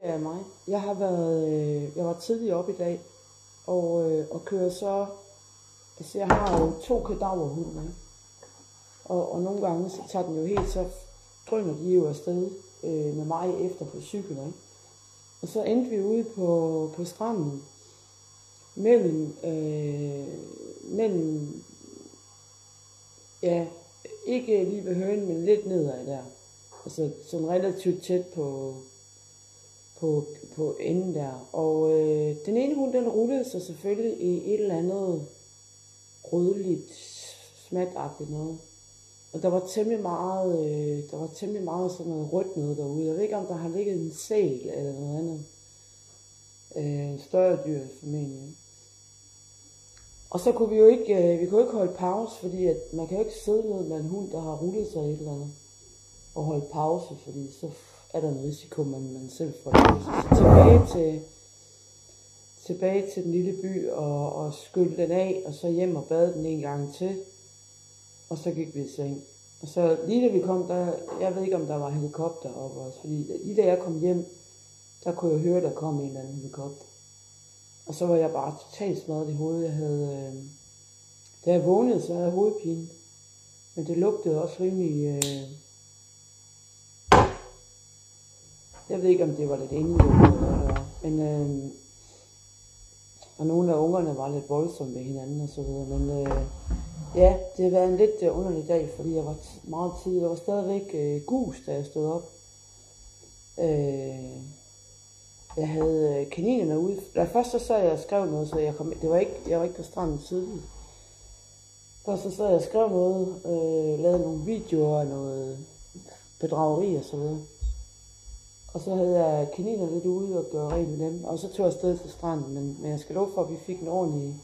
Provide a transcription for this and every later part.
af mig. Jeg var tidlig op i dag, og kører så, altså jeg har jo 2 kadaverhunde, ikke? Og nogle gange så tager den jo helt, så drøner de jo afsted med mig efter på cykel, ikke? Og så endte vi ude på stranden, mellem, ja, ikke lige ved Høen, men lidt nedad der. Altså sådan relativt tæt på enden der. Og den ene hund, den rullede sig selvfølgelig i et eller andet rødligt, smatagtigt noget. Og der var temmelig meget sådan noget rødt noget derude. Jeg ved ikke, om der har ligget en sæl eller noget andet. Større dyr formentlig. Og så kunne vi kunne ikke holde pause, fordi at man kan jo ikke sidde ned med en hund, der har rullet sig et eller andet, og holde pause, fordi så er der en risiko, man selv får det. Så tilbage til den lille by og skylle den af, og så hjem og bade den en gang til, og så gik vi i seng. Og så lige da vi kom, jeg ved ikke, om der var helikopter oppe også, fordi lige da jeg kom hjem, der kunne jeg høre, der kom en eller anden helikopter. Og så var jeg bare totalt smadret i hovedet. Da jeg vågnede, så havde jeg hovedpine. Men det lugtede også rimelig. Jeg ved ikke, om det var lidt indlukket eller hvad det var. Men, og nogle af ungerne var lidt voldsomme ved hinanden og så videre. Men ja, det var en lidt underlig dag, fordi jeg var meget tidlig. Jeg var stadigvæk gus, da jeg stod op. Jeg havde kaninerne ude. Først så sad jeg og skrev noget, så jeg var ikke på stranden tidligt. Først så sad jeg og skrev noget, lavede nogle videoer og noget bedrageri og så videre. Og så havde jeg kaninerne lidt ude og gøre rent med dem. Og så tog jeg afsted til stranden, men jeg skal love for, at vi fik en ordentlig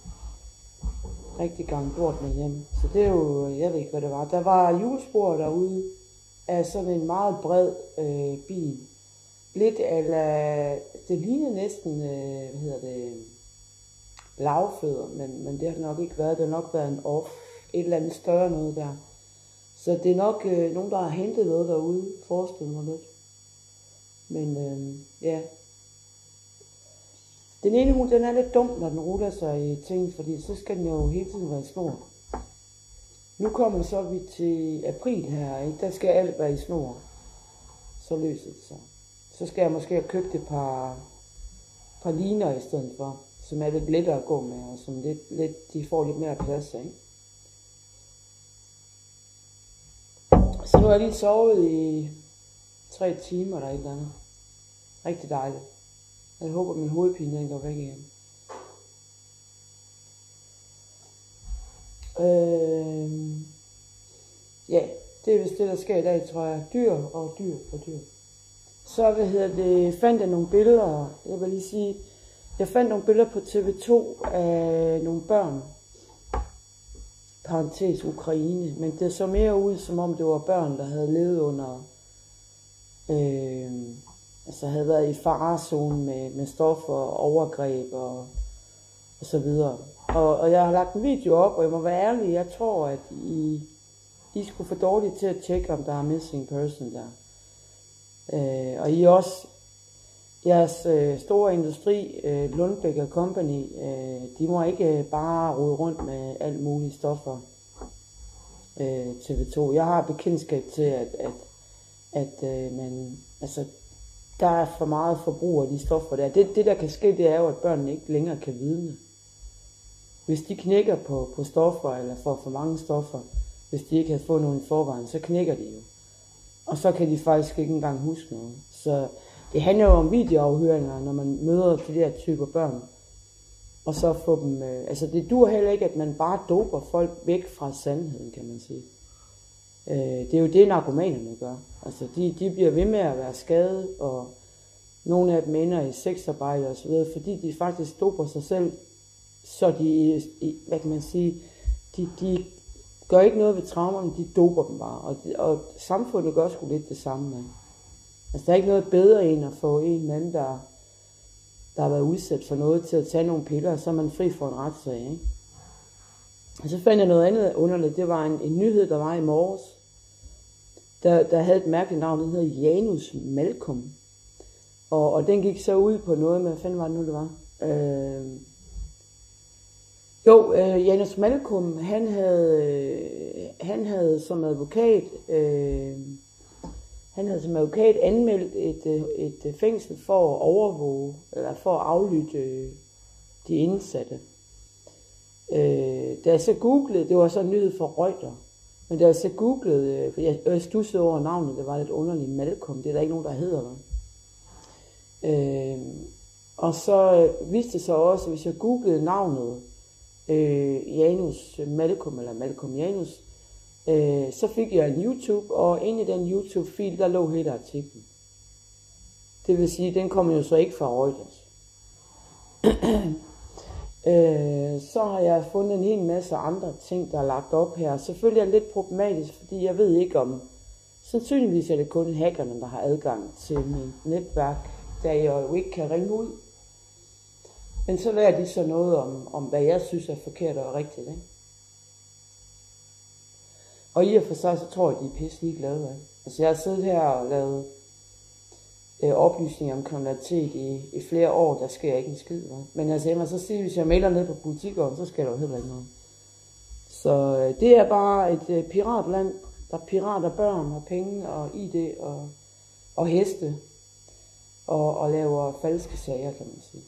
rigtig gang bort med hjem. Så det er jo, jeg ved ikke hvad det var. Der var hjulspor derude af sådan en meget bred bil. Lidt eller det lignede næsten, lavfødder, men det har det nok ikke været. Det har nok været en off, et eller andet større noget der. Så det er nok nogen, der har hentet noget derude, forestiller mig lidt. Men ja. Den ene hund, den er lidt dum, når den ruller sig i ting, fordi så skal den jo hele tiden være i snor. Nu kommer så vi til april her, ikke? Der skal alt være i snor. Så løser det sig. Så skal jeg måske have købt et par liner i stedet for, som er lidt lettere at gå med, og som de får lidt mere plads af. Så nu har jeg lige sovet i 3 timer eller et eller andet. Rigtig dejligt. Jeg håber, min hovedpine den går væk igen. Ja, det er vist det, der sker i dag, tror jeg. Dyr. Så fandt jeg nogle billeder. Jeg vil lige sige, jeg fandt nogle billeder på TV2 af nogle børn. Parentes Ukraine. Men det så mere ud, som om det var børn, der havde levet under, altså havde været i farezone med stoffer og overgreb og så videre. Og jeg har lagt en video op, og jeg må være ærlig, jeg tror, at I skulle få dårligt til at tjekke, om der er missing person der. Og I også, jeres store industri, Lundbeck Company, de må ikke bare rode rundt med alt muligt stoffer. TV2. Jeg har bekendtskab til, at man, altså, der er for meget forbrug af de stoffer der. Det der kan ske, det er jo, at børnene ikke længere kan vidne. Hvis de knækker på stoffer, eller får for mange stoffer, hvis de ikke har fået nogen i forvejen, så knækker de jo. Og så kan de faktisk ikke engang huske noget. Så det handler jo om videoafhøringer, når man møder de der typer børn. Og så få dem, altså det dur heller ikke, at man bare doper folk væk fra sandheden, kan man sige. Det er jo det, narkomanerne gør. Altså de bliver ved med at være skadet, og nogle af dem ender i sexarbejde og så videre, fordi de faktisk doper sig selv, så de, hvad kan man sige, de gør ikke noget ved traumerne, de doper dem bare. Og samfundet gør sgu lidt det samme. Ikke? Altså der er ikke noget bedre end at få en mand, der har været udsat for noget, til at tage nogle piller, og så er man fri for en retssag. Ikke? Og så fandt jeg noget andet underligt. Det var en nyhed, der var i morges, der havde et mærkeligt navn. Den hedder Janus Malcolm. Og den gik så ud på noget med, hvad fanden var det nu, det var? Janus Malcolm, han havde som advokat, anmeldt et fængsel for at overvåge, eller for at aflytte de indsatte. Da jeg så googlede, det var så en nyhed for Reuters, men da jeg så googlede, for jeg stussede over navnet, det var lidt underligt, Malcolm, det er der ikke nogen, der hedder det. Og så viste det sig også, hvis jeg googlede navnet Janus Malcolm, eller Malcolm Janus, så fik jeg en YouTube, og inde i den YouTube-fil, der lå hele artiklen. Det vil sige, den kommer jo så ikke fra Reuters. Så har jeg fundet en hel masse andre ting, der er lagt op her. Selvfølgelig er det lidt problematisk, fordi jeg ved ikke om, sandsynligvis er det kun hackerne, der har adgang til mit netværk, da jeg jo ikke kan ringe ud. Men så lærer de så noget om hvad jeg synes er forkert og rigtigt, ikke? Og i og for sig, så tror jeg, de er pisse ligeglade af. Altså jeg har siddet her og lavet oplysninger om kriminalitet i flere år, der sker ikke en skid. Men altså jeg må så sige, hvis jeg melder ned på politikeren, så sker der jo heller ikke noget. Så det er bare et piratland, der pirater børn og penge og ID og heste og laver falske sager, kan man sige.